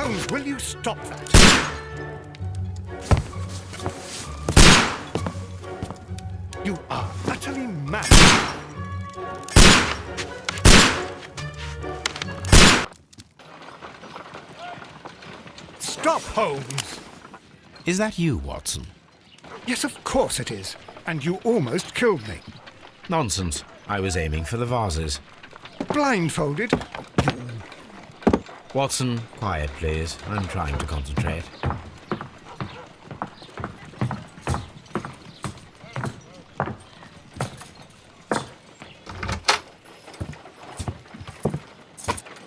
Holmes, will you stop that? You are utterly mad. Stop, Holmes! Is that you, Watson? Yes, of course it is. And you almost killed me. Nonsense. I was aiming for the vases. Blindfolded? Watson, quiet, please. I'm trying to concentrate.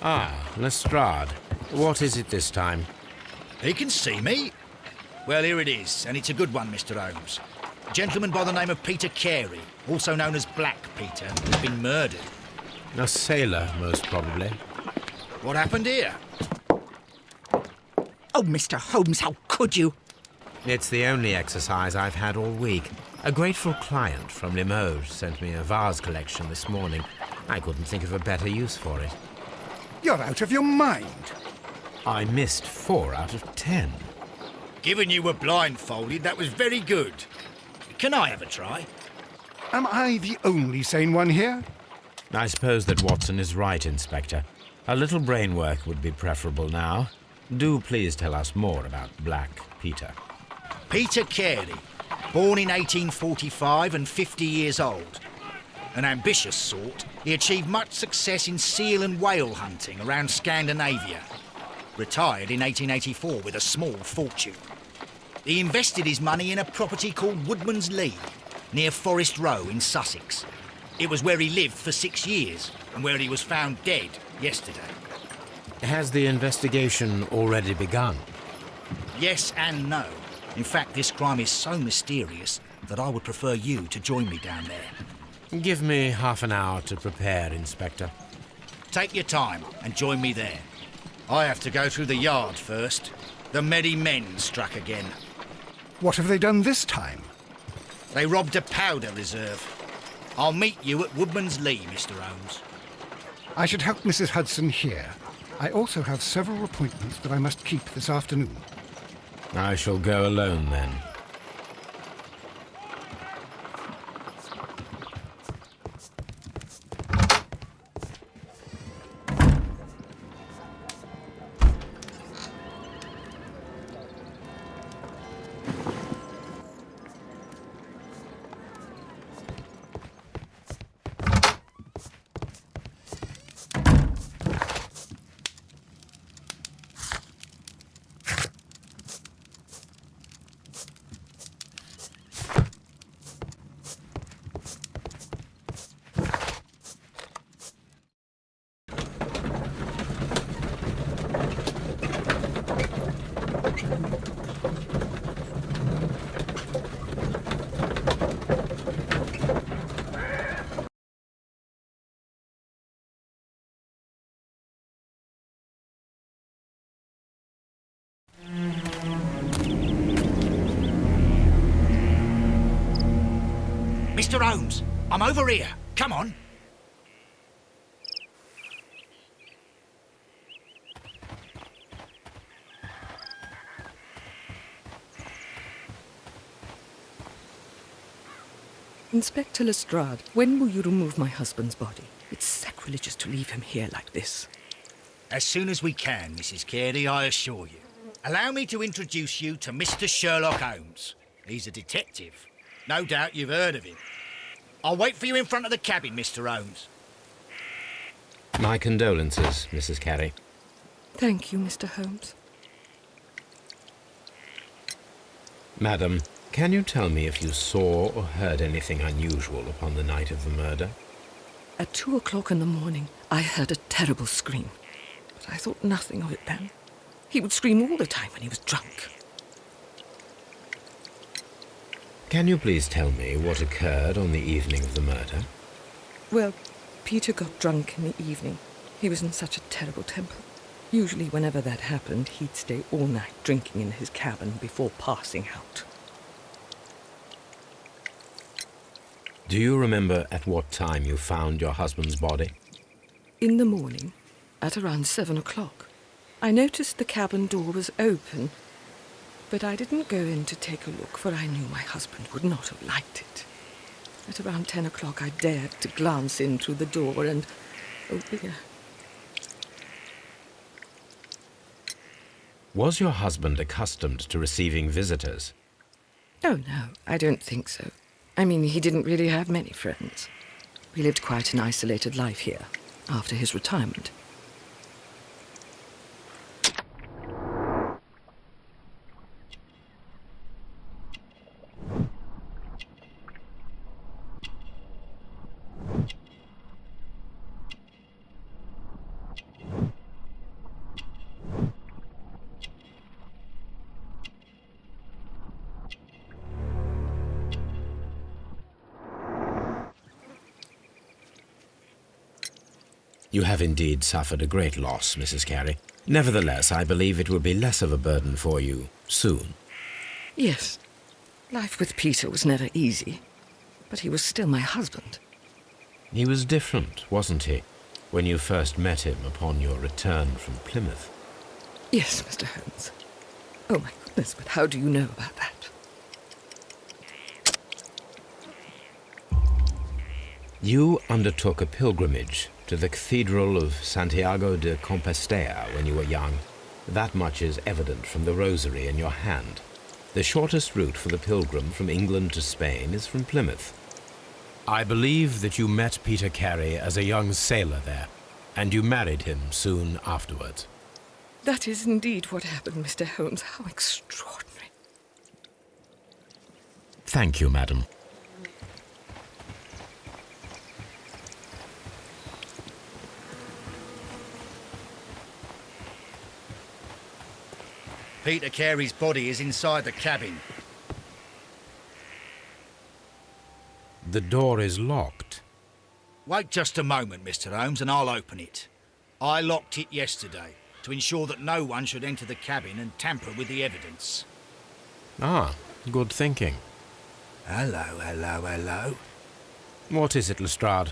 Ah, Lestrade. What is it this time? He can see me. Well, here it is, and it's a good one, Mr. Holmes. A gentleman by the name of Peter Carey, also known as Black Peter, has been murdered. A sailor, most probably. What happened here? Oh, Mr. Holmes, how could you? It's the only exercise I've had all week. A grateful client from Limoges sent me a vase collection this morning. I couldn't think of a better use for it. You're out of your mind. I missed 4 out of 10. Given you were blindfolded, that was very good. Can I have a try? Am I the only sane one here? I suppose that Watson is right, Inspector. A little brain work would be preferable now. Do please tell us more about Black Peter. Peter Carey, born in 1845 and 50 years old. An ambitious sort, he achieved much success in seal and whale hunting around Scandinavia. Retired in 1884 with a small fortune. He invested his money in a property called Woodman's Lee, near Forest Row in Sussex. It was where he lived for 6 years and where he was found dead yesterday. Has the investigation already begun? Yes and no. In fact, this crime is so mysterious that I would prefer you to join me down there. Give me half an hour to prepare, Inspector. Take your time and join me there. I have to go through the yard first. The merry men struck again. What have they done this time? They robbed a powder reserve. I'll meet you at Woodman's Lee, Mr. Holmes. I should help Mrs. Hudson here. I also have several appointments that I must keep this afternoon. I shall go alone, then. Mr. Holmes, I'm over here. Come on. Inspector Lestrade, when will you remove my husband's body? It's sacrilegious to leave him here like this. As soon as we can, Mrs. Carey, I assure you. Allow me to introduce you to Mr. Sherlock Holmes. He's a detective. No doubt you've heard of him. I'll wait for you in front of the cabin, Mr. Holmes. My condolences, Mrs. Carey. Thank you, Mr. Holmes. Madam, can you tell me if you saw or heard anything unusual upon the night of the murder? At 2 o'clock in the morning, I heard a terrible scream. But I thought nothing of it then. He would scream all the time when he was drunk. Can you please tell me what occurred on the evening of the murder? Well, Peter got drunk in the evening. He was in such a terrible temper. Usually whenever that happened, he'd stay all night drinking in his cabin before passing out. Do you remember at what time you found your husband's body? In the morning, at around 7 o'clock. I noticed the cabin door was open, but I didn't go in to take a look, for I knew my husband would not have liked it. At around 10 o'clock, I dared to glance in through the door and... oh dear. Was your husband accustomed to receiving visitors? Oh, no, I don't think so. I mean, he didn't really have many friends. He lived quite an isolated life here, after his retirement. You have indeed suffered a great loss, Mrs. Carey. Nevertheless, I believe it will be less of a burden for you soon. Yes, life with Peter was never easy, but he was still my husband. He was different, wasn't he, when you first met him upon your return from Plymouth? Yes, Mr. Holmes. Oh, my goodness, but how do you know about that? You undertook a pilgrimage to the Cathedral of Santiago de Compostela when you were young. That much is evident from the rosary in your hand. The shortest route for the pilgrim from England to Spain is from Plymouth. I believe that you met Peter Carey as a young sailor there, and you married him soon afterwards. That is indeed what happened, Mr. Holmes. How extraordinary. Thank you, madam. Peter Carey's body is inside the cabin. The door is locked. Wait just a moment, Mr. Holmes, and I'll open it. I locked it yesterday to ensure that no one should enter the cabin and tamper with the evidence. Ah, good thinking. Hello, hello, hello. What is it, Lestrade?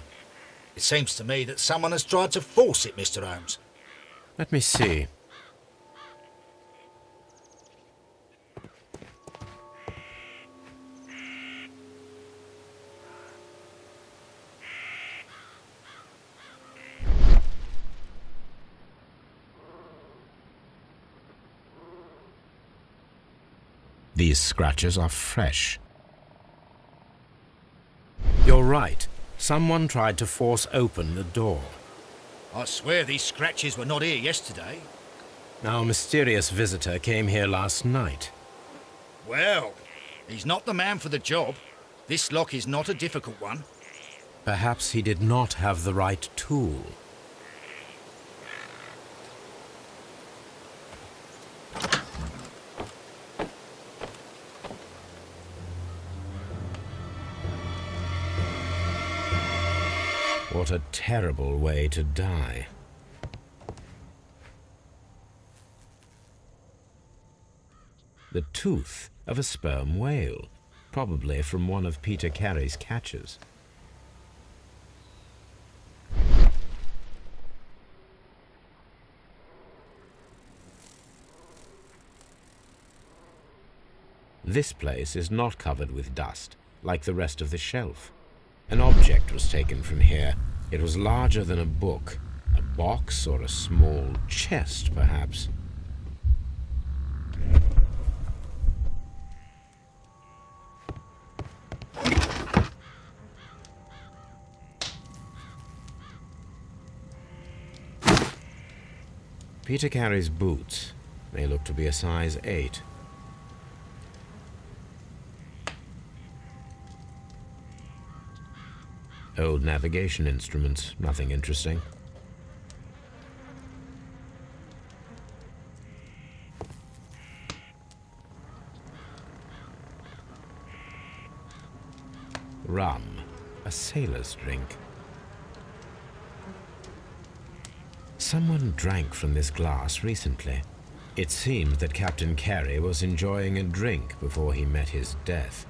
It seems to me that someone has tried to force it, Mr. Holmes. Let me see. These scratches are fresh. You're right. Someone tried to force open the door. I swear these scratches were not here yesterday. Our mysterious visitor came here last night. Well, he's not the man for the job. This lock is not a difficult one. Perhaps he did not have the right tool. What a terrible way to die. The tooth of a sperm whale, probably from one of Peter Carey's catches. This place is not covered with dust, like the rest of the shelf. An object was taken from here. It was larger than a book, a box or a small chest, perhaps. Peter Carey's boots. They look to be a size 8. Old navigation instruments, nothing interesting. Rum, a sailor's drink. Someone drank from this glass recently. It seemed that Captain Carey was enjoying a drink before he met his death.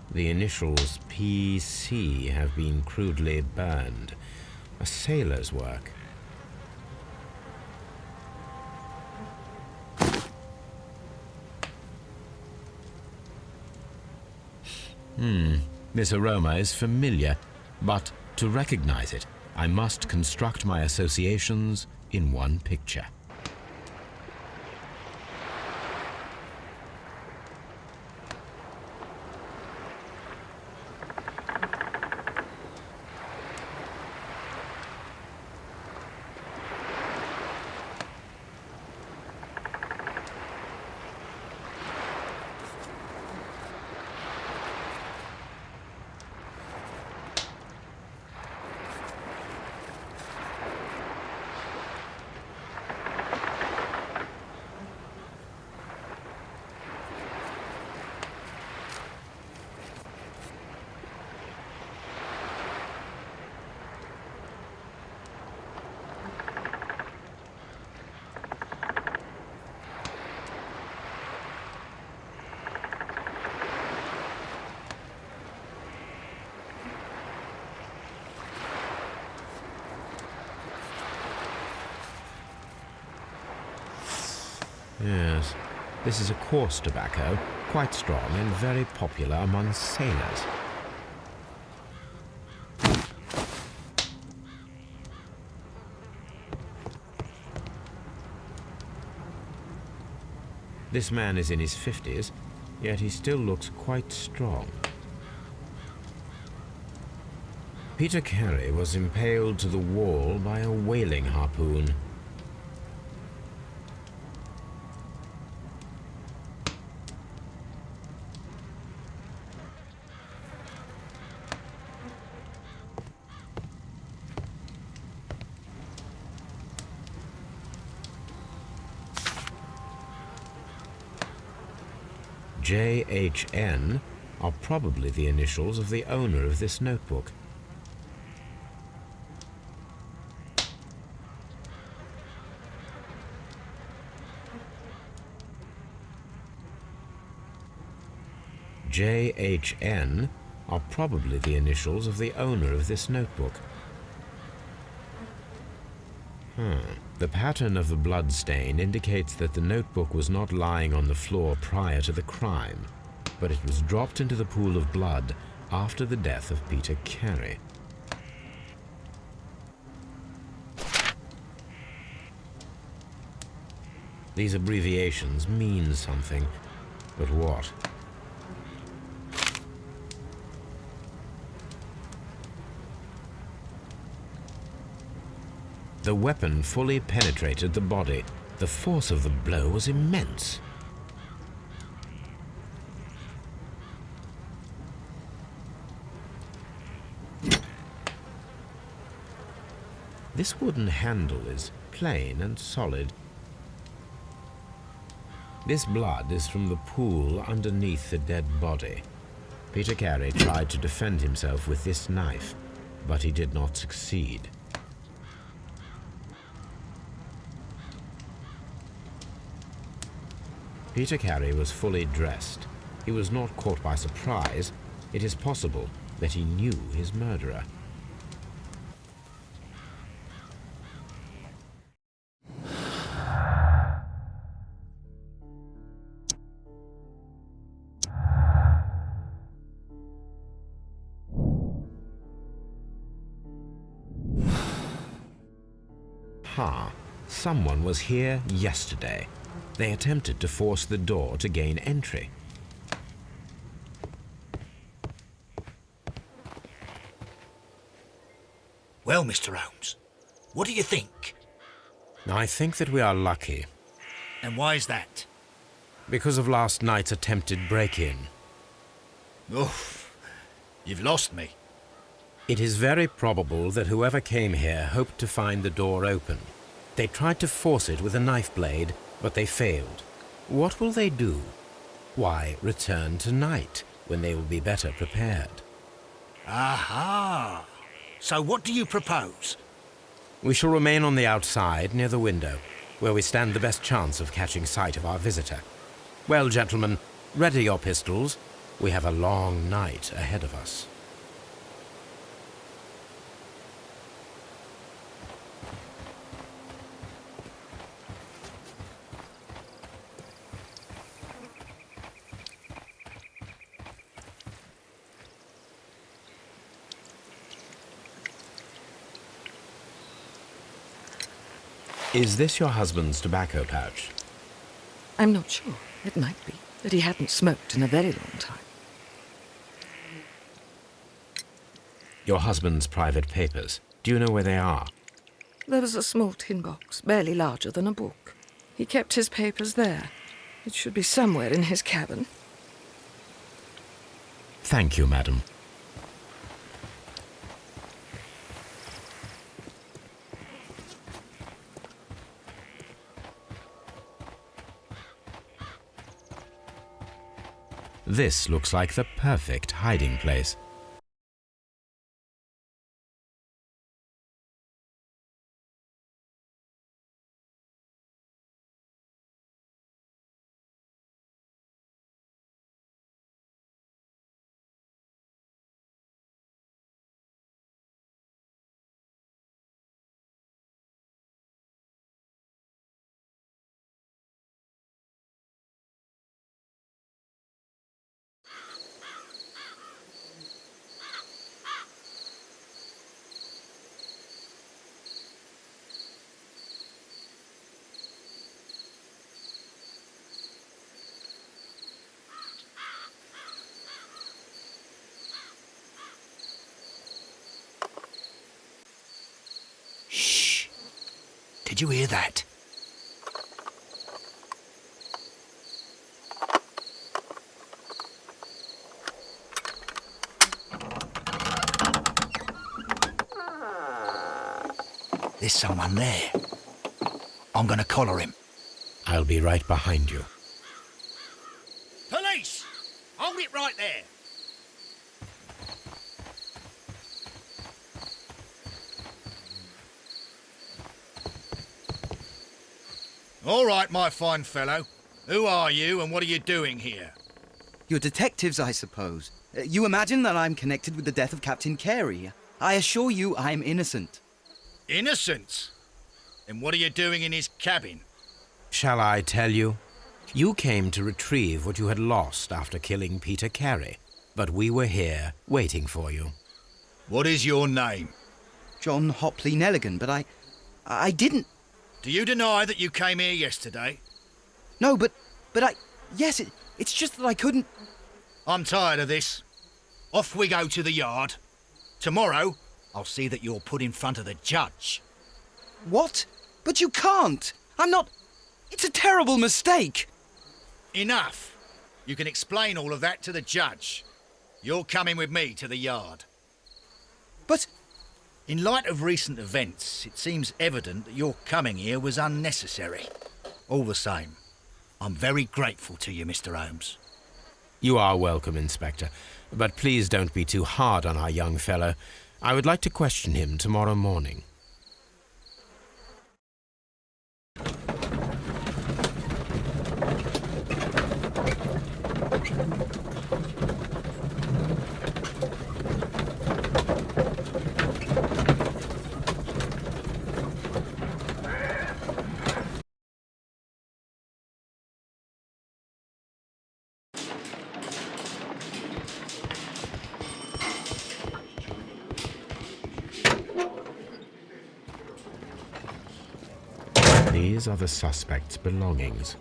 The initials PC have been crudely burned. A sailor's work. This aroma is familiar, but to recognize it, I must construct my associations in one picture. Yes, this is a coarse tobacco, quite strong and very popular among sailors. This man is in his 50s, yet he still looks quite strong. Peter Carey was impaled to the wall by a whaling harpoon. JHN are probably the initials of the owner of this notebook. JHN are probably the initials of the owner of this notebook. The pattern of the blood stain indicates that the notebook was not lying on the floor prior to the crime, but it was dropped into the pool of blood after the death of Peter Carey. These abbreviations mean something, but what? The weapon fully penetrated the body. The force of the blow was immense. This wooden handle is plain and solid. This blood is from the pool underneath the dead body. Peter Carey tried to defend himself with this knife, but he did not succeed. Peter Carey was fully dressed. He was not caught by surprise. It is possible that he knew his murderer. Someone was here yesterday. They attempted to force the door to gain entry. Well, Mr. Holmes, what do you think? I think that we are lucky. And why is that? Because of last night's attempted break-in. Oof, you've lost me. It is very probable that whoever came here hoped to find the door open. They tried to force it with a knife blade, but they failed. What will they do? Why, return tonight, when they will be better prepared. Aha! So what do you propose? We shall remain on the outside, near the window, where we stand the best chance of catching sight of our visitor. Well, gentlemen, ready your pistols. We have a long night ahead of us. Is this your husband's tobacco pouch? I'm not sure. It might be that he hadn't smoked in a very long time. Your husband's private papers. Do you know where they are? There was a small tin box, barely larger than a book. He kept his papers there. It should be somewhere in his cabin. Thank you, madam. This looks like the perfect hiding place. Shh! Did you hear that? There's someone there. I'm gonna collar him. I'll be right behind you. Police! Hold it right there. All right, my fine fellow. Who are you and what are you doing here? You're detectives, I suppose. You imagine that I'm connected with the death of Captain Carey. I assure you I'm innocent. Innocent? And what are you doing in his cabin? Shall I tell you? You came to retrieve what you had lost after killing Peter Carey, but we were here waiting for you. What is your name? John Hopley Nelligan, but I didn't... Do you deny that you came here yesterday? No, but yes, it's just that I couldn't... I'm tired of this. Off we go to the yard. Tomorrow, I'll see that you're put in front of the judge. What? But you can't! I'm not... It's a terrible mistake! Enough. You can explain all of that to the judge. You're coming with me to the yard. But... In light of recent events, it seems evident that your coming here was unnecessary. All the same, I'm very grateful to you, Mr. Holmes. You are welcome, Inspector, but please don't be too hard on our young fellow. I would like to question him tomorrow morning. These are the suspect's belongings.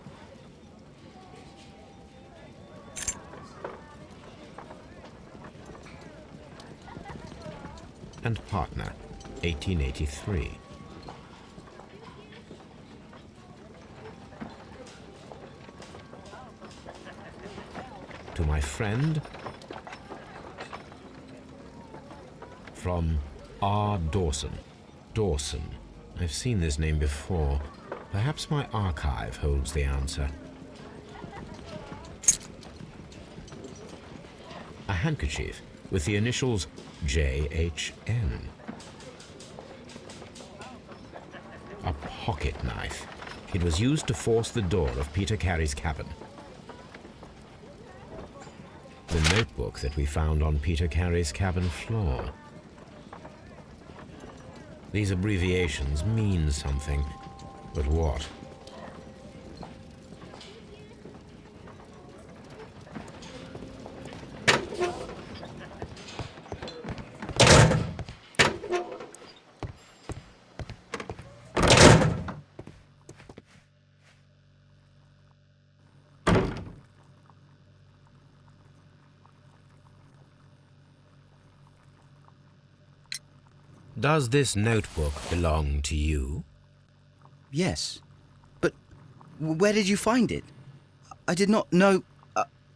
And partner, 1883. To my friend, from R. Dawson. Dawson. I've seen this name before. Perhaps my archive holds the answer. A handkerchief with the initials JHN. A pocket knife. It was used to force the door of Peter Carey's cabin. The notebook that we found on Peter Carey's cabin floor. These abbreviations mean something, but what? Does this notebook belong to you? Yes. But where did you find it? I did not know...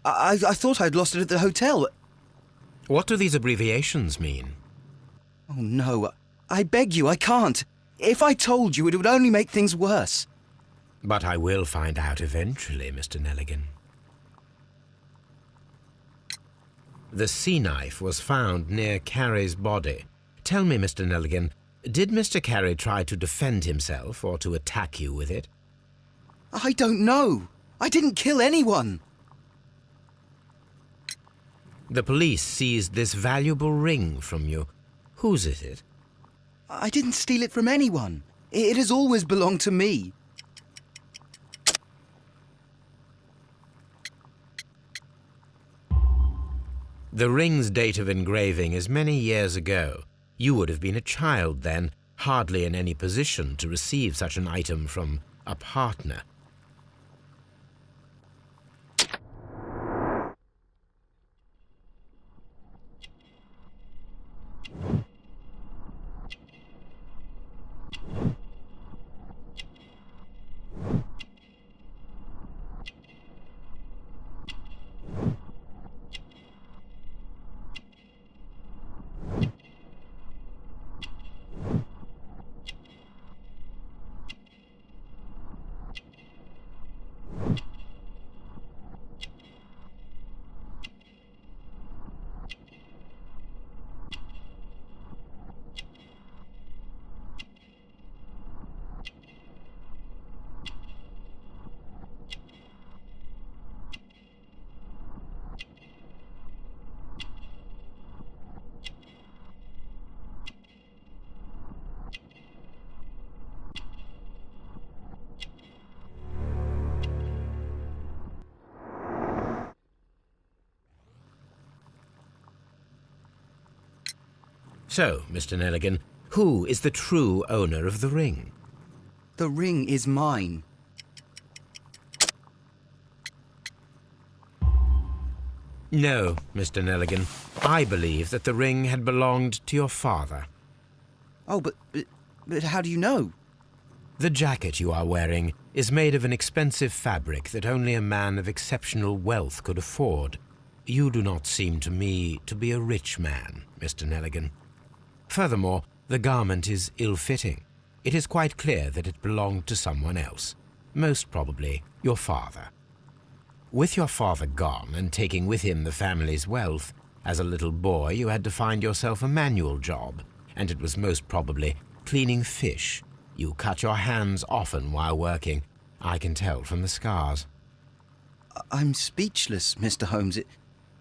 I thought I'd lost it at the hotel. What do these abbreviations mean? Oh, no. I beg you, I can't. If I told you, it would only make things worse. But I will find out eventually, Mr. Nelligan. The sea knife was found near Carey's body. Tell me, Mr. Nelligan, did Mr. Carey try to defend himself or to attack you with it? I don't know. I didn't kill anyone. The police seized this valuable ring from you. Whose is it? I didn't steal it from anyone. It has always belonged to me. The ring's date of engraving is many years ago. You would have been a child then, hardly in any position to receive such an item from a partner. So, Mr. Nelligan, who is the true owner of the ring? The ring is mine. No, Mr. Nelligan. I believe that the ring had belonged to your father. Oh, but how do you know? The jacket you are wearing is made of an expensive fabric that only a man of exceptional wealth could afford. You do not seem to me to be a rich man, Mr. Nelligan. Furthermore, the garment is ill-fitting. It is quite clear that it belonged to someone else, most probably your father. With your father gone and taking with him the family's wealth, as a little boy you had to find yourself a manual job, and it was most probably cleaning fish. You cut your hands often while working. I can tell from the scars. I'm speechless, Mr. Holmes.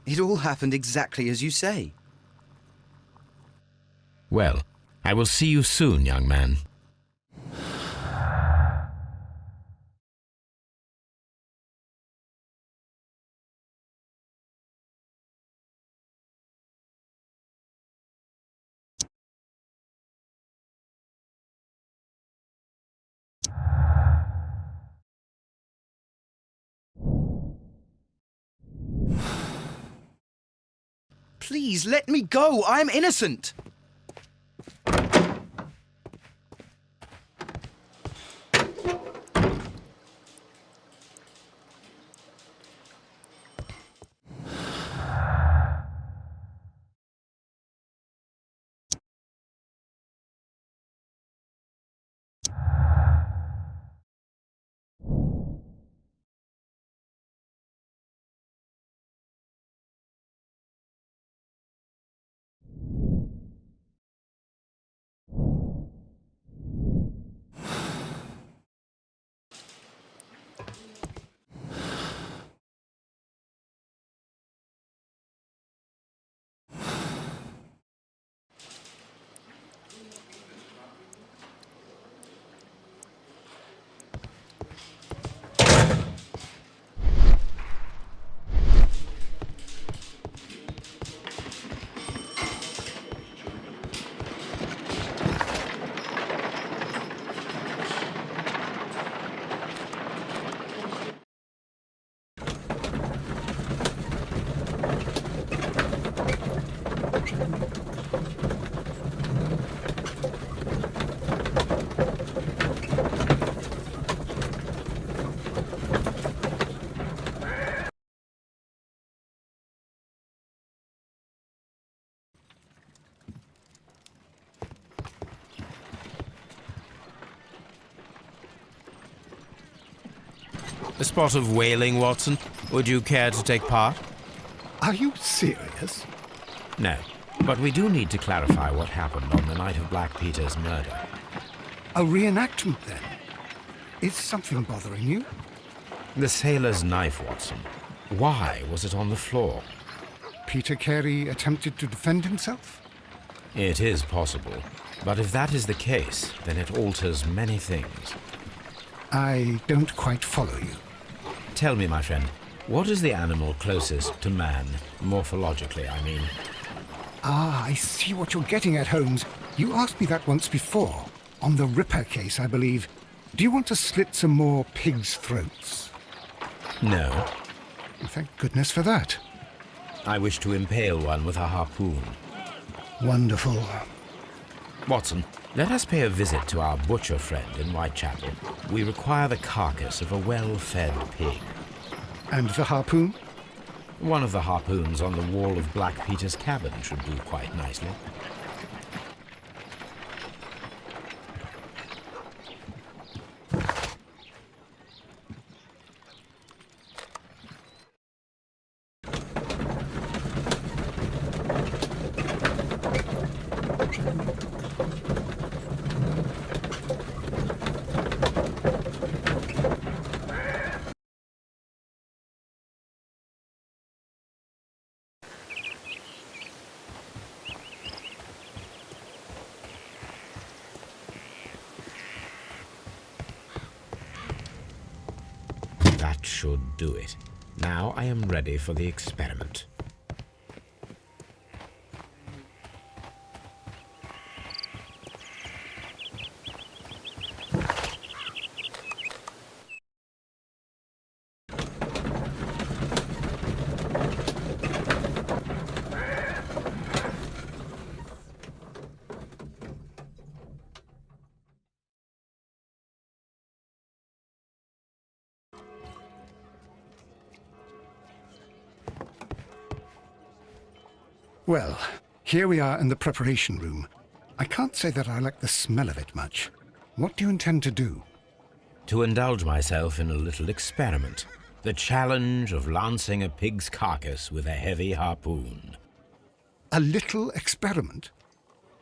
It all happened exactly as you say. Well, I will see you soon, young man. Please, let me go. I'm innocent. A spot of whaling, Watson? Would you care to take part? Are you serious? No, but we do need to clarify what happened on the night of Black Peter's murder. A reenactment, then? Is something bothering you? The sailor's knife, Watson. Why was it on the floor? Peter Carey attempted to defend himself? It is possible, but if that is the case, then it alters many things. I don't quite follow you. Tell me, my friend, what is the animal closest to man, morphologically, I mean? Ah, I see what you're getting at, Holmes. You asked me that once before. On the Ripper case, I believe. Do you want to slit some more pigs' throats? No. Thank goodness for that. I wish to impale one with a harpoon. Wonderful. Watson, let us pay a visit to our butcher friend in Whitechapel. We require the carcass of a well-fed pig. And the harpoon? One of the harpoons on the wall of Black Peter's cabin should do quite nicely. That should do it. Now I am ready for the experiment. Well, here we are in the preparation room. I can't say that I like the smell of it much. What do you intend to do? To indulge myself in a little experiment. The challenge of lancing a pig's carcass with a heavy harpoon. A little experiment?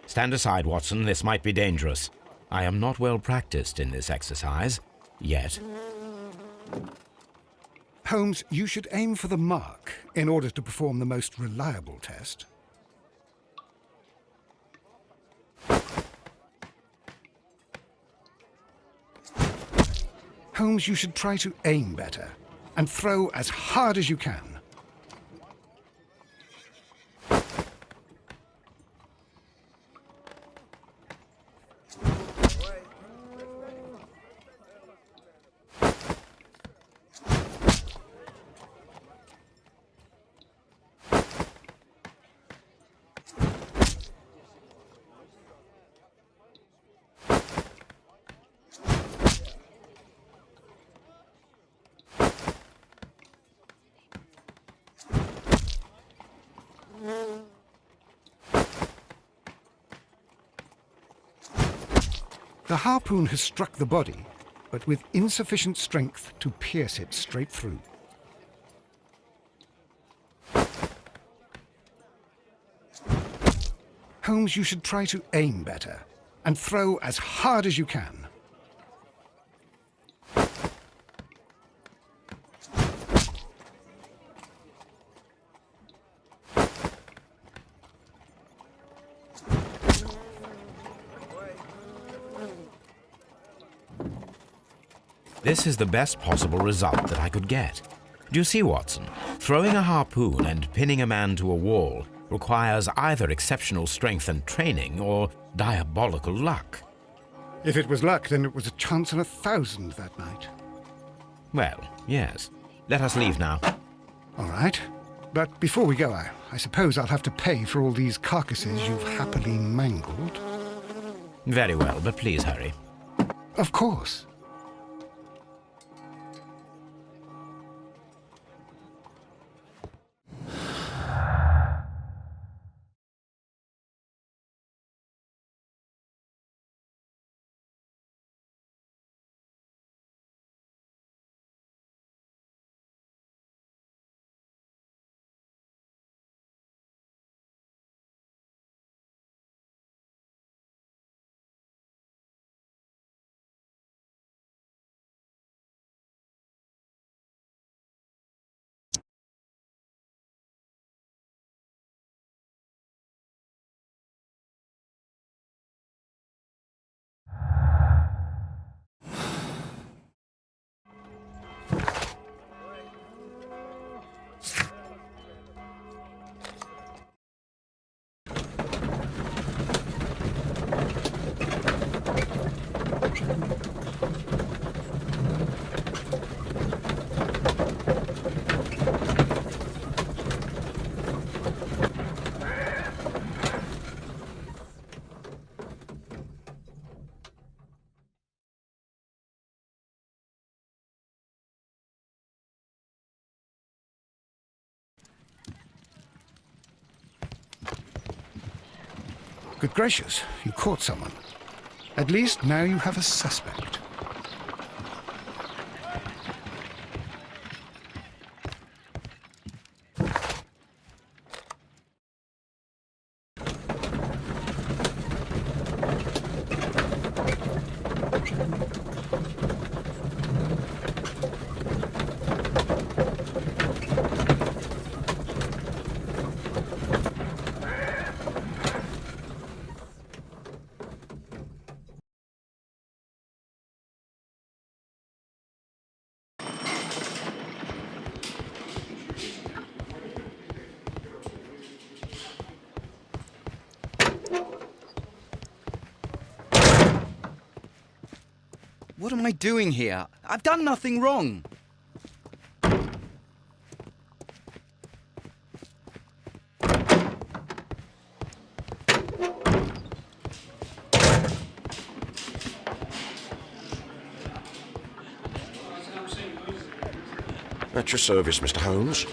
Stand aside, Watson. This might be dangerous. I am not well practiced in this exercise, yet. Holmes, you should aim for the mark in order to perform the most reliable test. Holmes, you should try to aim better and throw as hard as you can. The harpoon has struck the body, but with insufficient strength to pierce it straight through. Holmes, you should try to aim better and throw as hard as you can. This is the best possible result that I could get. Do you see, Watson? Throwing a harpoon and pinning a man to a wall requires either exceptional strength and training or diabolical luck. If it was luck, then it was a chance in 1,000 that night. Well, yes. Let us leave now. All right. But before we go, I suppose I'll have to pay for all these carcasses you've happily mangled. Very well, but please hurry. Of course. Good gracious, you caught someone. At least now you have a suspect. What am I doing here? I've done nothing wrong. At your service, Mr. Holmes.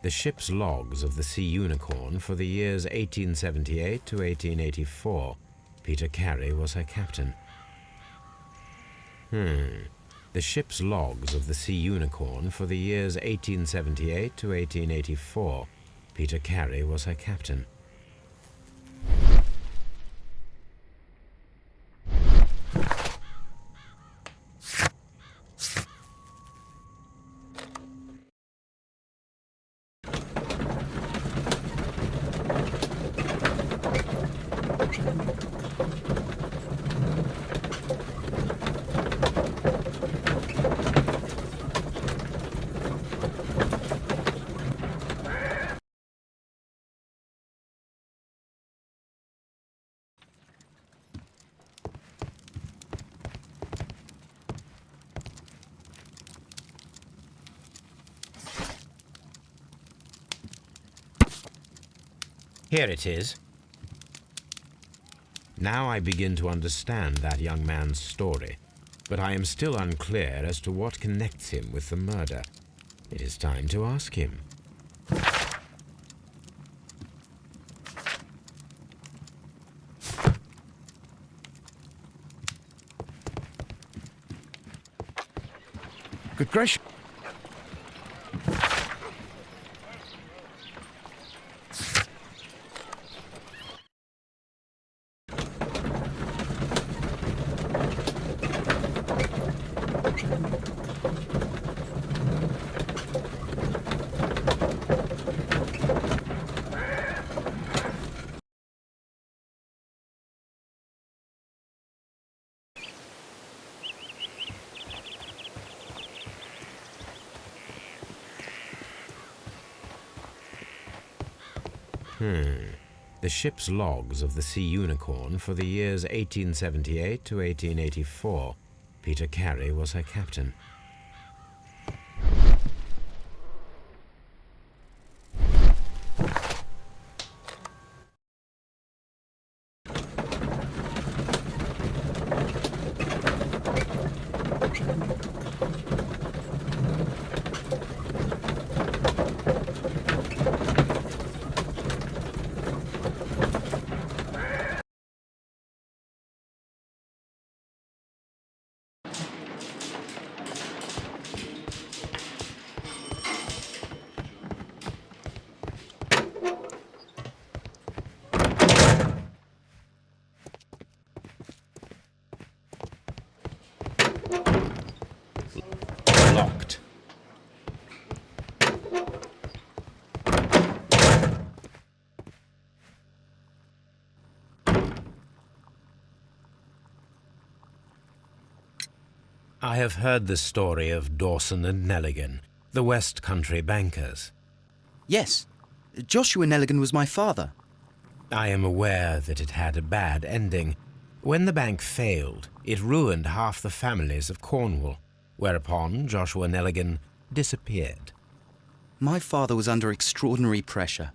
The ship's logs of the Sea Unicorn for the years 1878 to 1884. Peter Carey was her captain. The ship's logs of the Sea Unicorn for the years 1878 to 1884. Peter Carey was her captain. Here it is. Now I begin to understand that young man's story, but I am still unclear as to what connects him with the murder. It is time to ask him. Good gracious. The ship's logs of the Sea Unicorn for the years 1878 to 1884. Peter Carey was her captain. locked. I have heard the story of Dawson and Nelligan, the West Country bankers. Yes, Joshua Nelligan was my father. I am aware that it had a bad ending. When the bank failed, it ruined half the families of Cornwall, whereupon Joshua Nelligan disappeared. My father was under extraordinary pressure.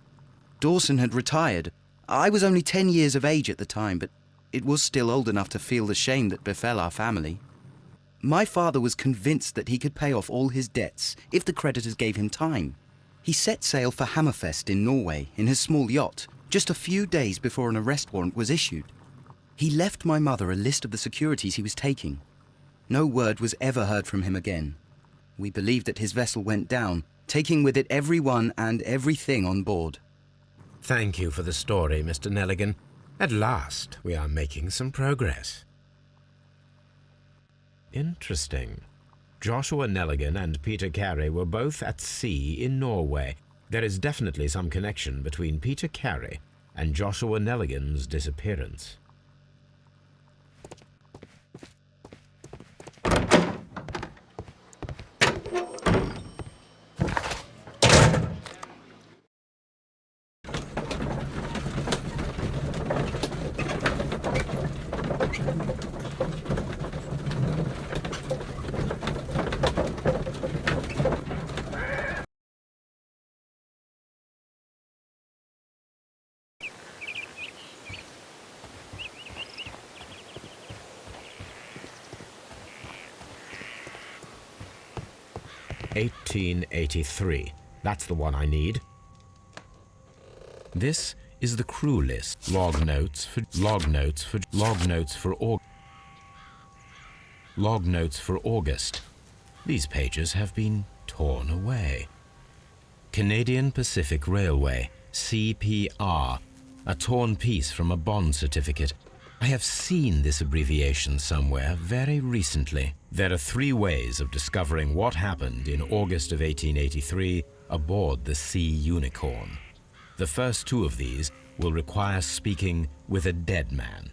Dawson had retired. I was only 10 years of age at the time, but it was still old enough to feel the shame that befell our family. My father was convinced that he could pay off all his debts if the creditors gave him time. He set sail for Hammerfest in Norway in his small yacht, just a few days before an arrest warrant was issued. He left my mother a list of the securities he was taking. No word was ever heard from him again. We believe that his vessel went down, taking with it everyone and everything on board. Thank you for the story, Mr. Nelligan. At last, we are making some progress. Interesting. Joshua Nelligan and Peter Carey were both at sea in Norway. There is definitely some connection between Peter Carey and Joshua Nelligan's disappearance. "1883. That's the one I need. This is the crew list. Log notes for August. These pages have been torn away. Canadian Pacific Railway, CPR, a torn piece from a bond certificate. I have seen this abbreviation somewhere very recently. There are 3 ways of discovering what happened in August of 1883 aboard the Sea Unicorn. The first 2 of these will require speaking with a dead man.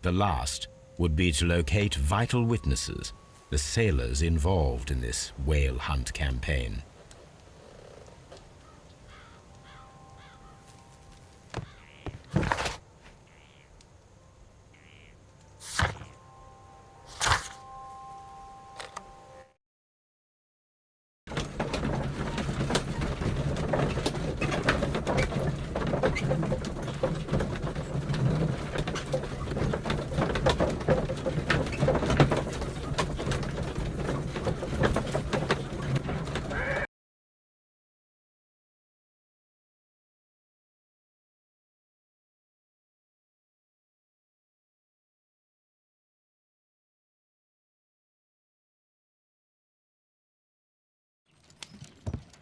The last would be to locate vital witnesses, the sailors involved in this whale hunt campaign.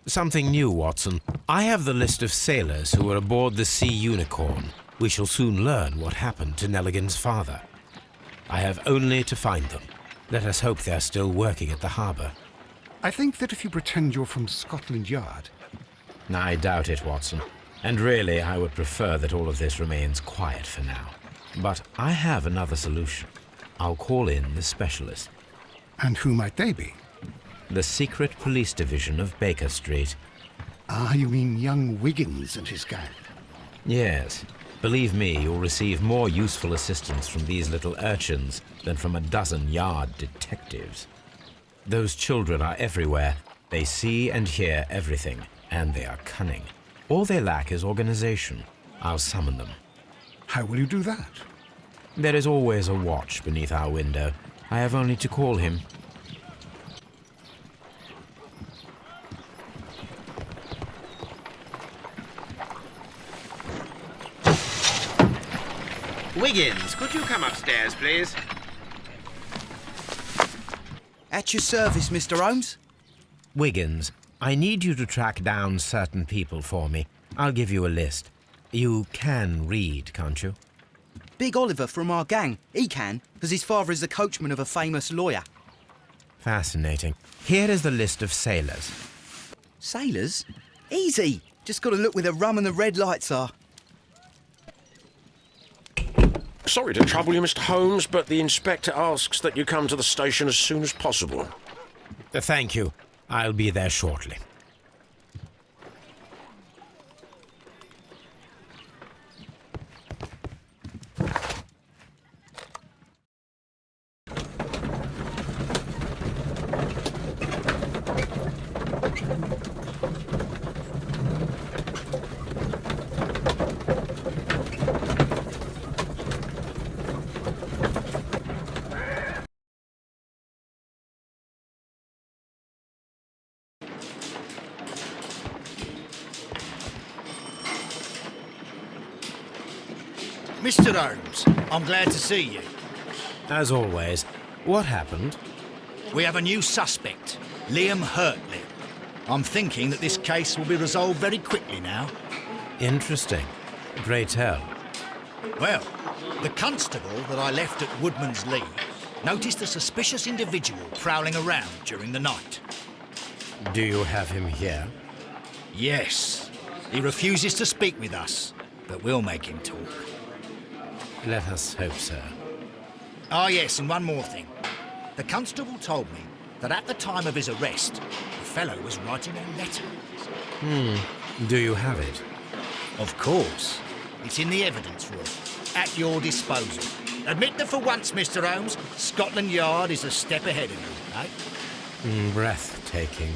Something new, Watson. I have the list of sailors who were aboard the Sea Unicorn. We shall soon learn what happened to Nelligan's father. I have only to find them. Let us hope they're still working at the harbour. I think that if you pretend you're from Scotland Yard... I doubt it, Watson. And really, I would prefer that all of this remains quiet for now. But I have another solution. I'll call in the specialist. And who might they be? The secret police division of Baker Street. Ah, you mean young Wiggins and his gang? Yes. Believe me, you'll receive more useful assistance from these little urchins than from a dozen yard detectives. Those children are everywhere. They see and hear everything, and they are cunning. All they lack is organization. I'll summon them. How will you do that? There is always a watch beneath our window. I have only to call him. Wiggins, could you come upstairs, please? At your service, Mr. Holmes. Wiggins, I need you to track down certain people for me. I'll give you a list. You can read, can't you? Big Oliver from our gang. He can, because his father is the coachman of a famous lawyer. Fascinating. Here is the list of sailors. Sailors? Easy. Just got to look where the rum and the red lights are. Sorry to trouble you, Mr. Holmes, but the inspector asks that you come to the station as soon as possible. Thank you. I'll be there shortly. Mr. Holmes, I'm glad to see you. As always, what happened? We have a new suspect, Liam Hurtley. I'm thinking that this case will be resolved very quickly now. Interesting. Pray tell. Well, the constable that I left at Woodman's Lee noticed a suspicious individual prowling around during the night. Do you have him here? Yes. He refuses to speak with us, but we'll make him talk. Let us hope so. Ah, yes, and one more thing. The constable told me that at the time of his arrest, the fellow was writing a letter. Do you have it? Of course. It's in the evidence room, at your disposal. Admit that for once, Mr. Holmes, Scotland Yard is a step ahead of you, eh? Breathtaking.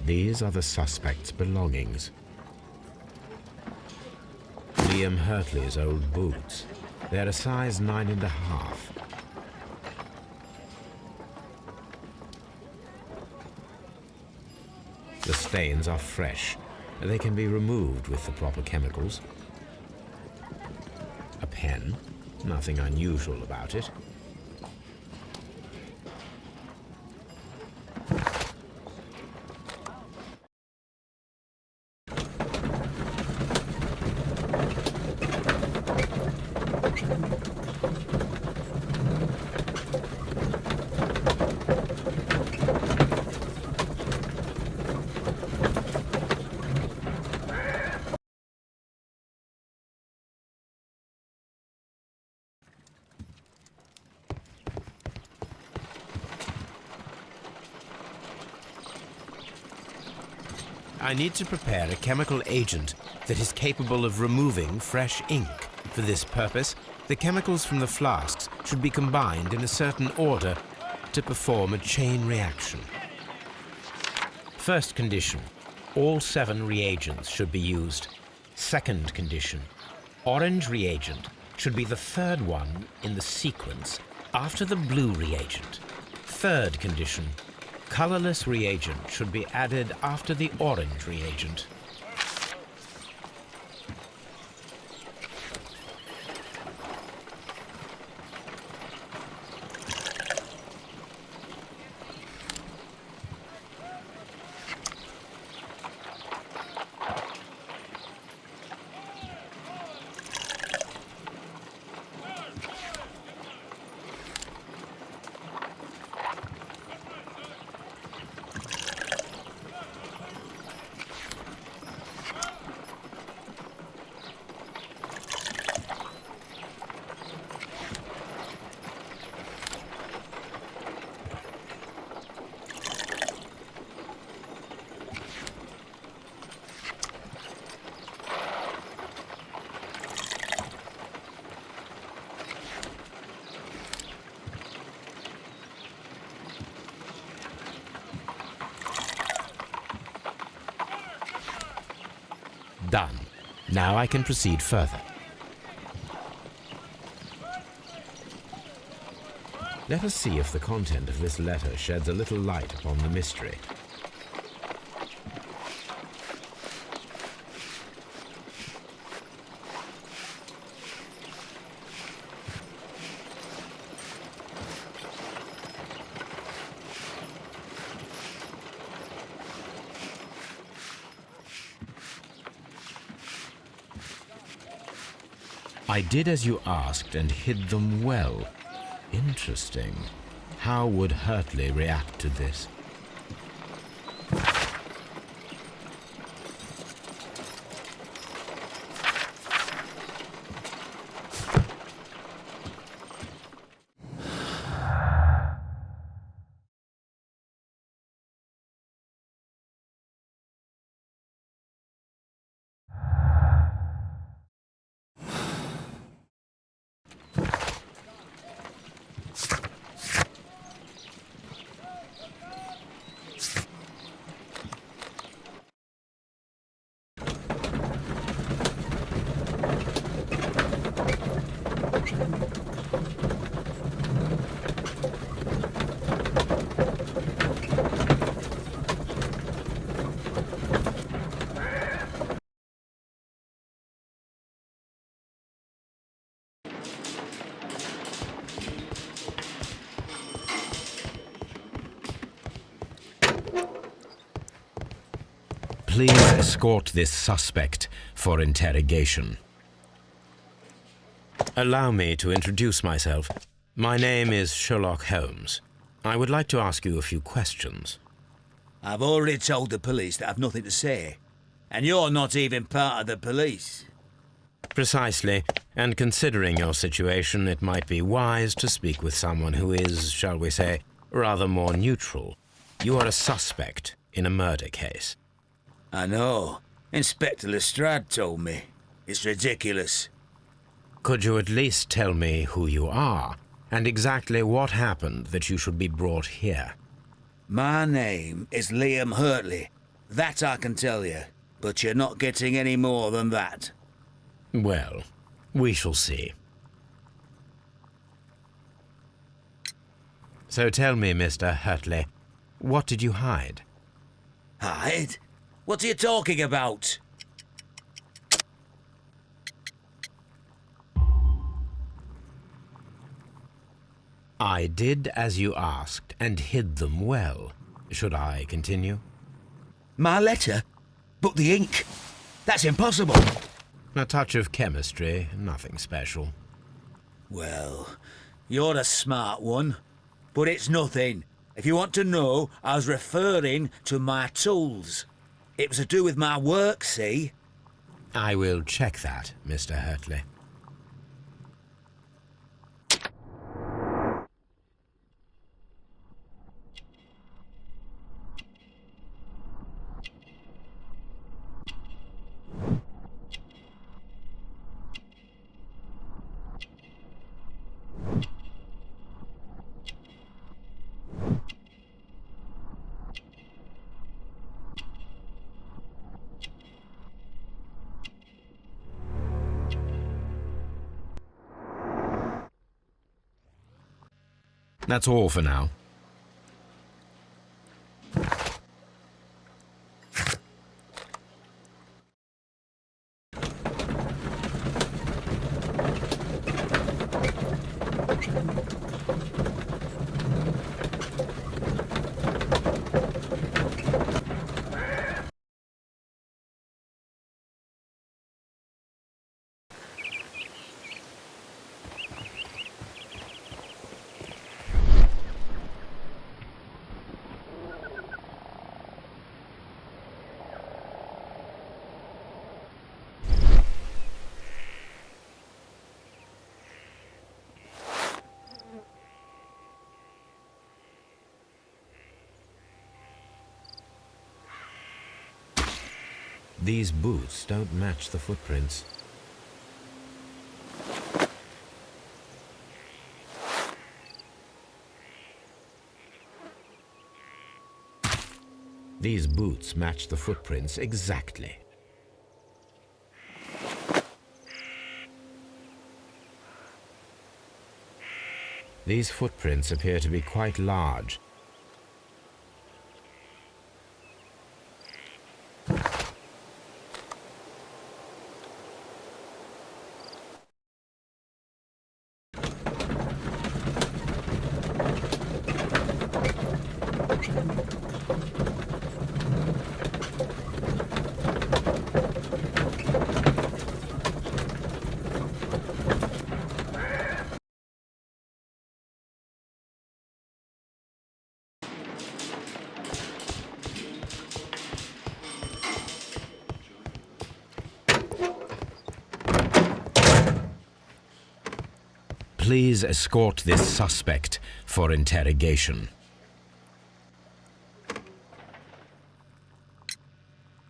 These are the suspect's belongings. Liam Hurtley's old boots. They're a size 9.5. The stains are fresh. They can be removed with the proper chemicals. A pen. Nothing unusual about it. I need to prepare a chemical agent that is capable of removing fresh ink. For this purpose, the chemicals from the flasks should be combined in a certain order to perform a chain reaction. First condition, all 7 reagents should be used. Second condition, orange reagent should be the third one in the sequence after the blue reagent. Third condition, colorless reagent should be added after the orange reagent. Done. Now I can proceed further. Let us see if the content of this letter sheds a little light upon the mystery. I did as you asked and hid them well. Interesting. How would Hurtley react to this? Please escort this suspect for interrogation. Allow me to introduce myself. My name is Sherlock Holmes. I would like to ask you a few questions. I've already told the police that I've nothing to say. And you're not even part of the police. Precisely, and considering your situation, it might be wise to speak with someone who is, shall we say, rather more neutral. You are a suspect in a murder case. I know. Inspector Lestrade told me. It's ridiculous. Could you at least tell me who you are, and exactly what happened that you should be brought here? My name is Liam Hurtley. That I can tell you. But you're not getting any more than that. Well, we shall see. So tell me, Mr. Hurtley, what did you hide? Hide? What are you talking about? I did as you asked and hid them well. Should I continue? My letter? But the ink? That's impossible. A touch of chemistry, nothing special. Well, you're a smart one. But it's nothing. If you want to know, I was referring to my tools. It was to do with my work, see? I will check that, Mr. Hurtley. That's all for now. These boots don't match the footprints. These boots match the footprints exactly. These footprints appear to be quite large. Please escort this suspect for interrogation.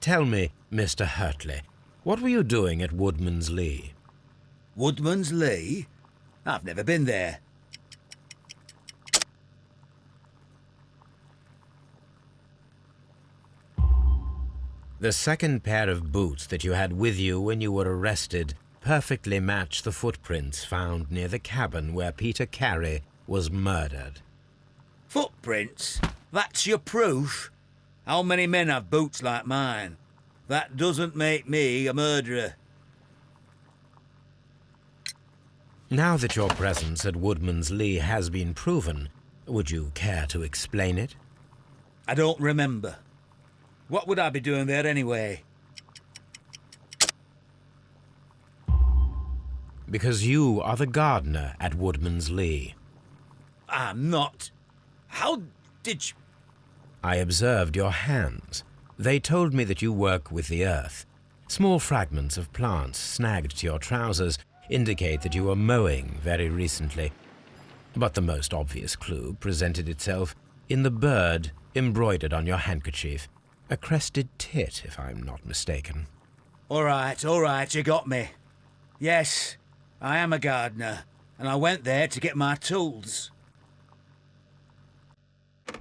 Tell me, Mr. Hurtley, what were you doing at Woodman's Lee? Woodman's Lee? I've never been there. The second pair of boots that you had with you when you were arrested perfectly match the footprints found near the cabin where Peter Carey was murdered. Footprints? That's your proof? How many men have boots like mine? That doesn't make me a murderer. Now that your presence at Woodman's Lee has been proven, would you care to explain it? I don't remember. What would I be doing there anyway? Because you are the gardener at Woodman's Lee. I'm not. How did you... I observed your hands. They told me that you work with the earth. Small fragments of plants snagged to your trousers indicate that you were mowing very recently. But the most obvious clue presented itself in the bird embroidered on your handkerchief. A crested tit, if I'm not mistaken. All right, you got me. Yes, I am a gardener, and I went there to get my tools.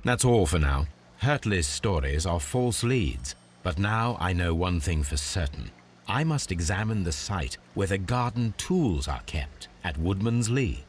That's all for now. Hurtley's stories are false leads, but now I know one thing for certain. I must examine the site where the garden tools are kept at Woodman's Lee.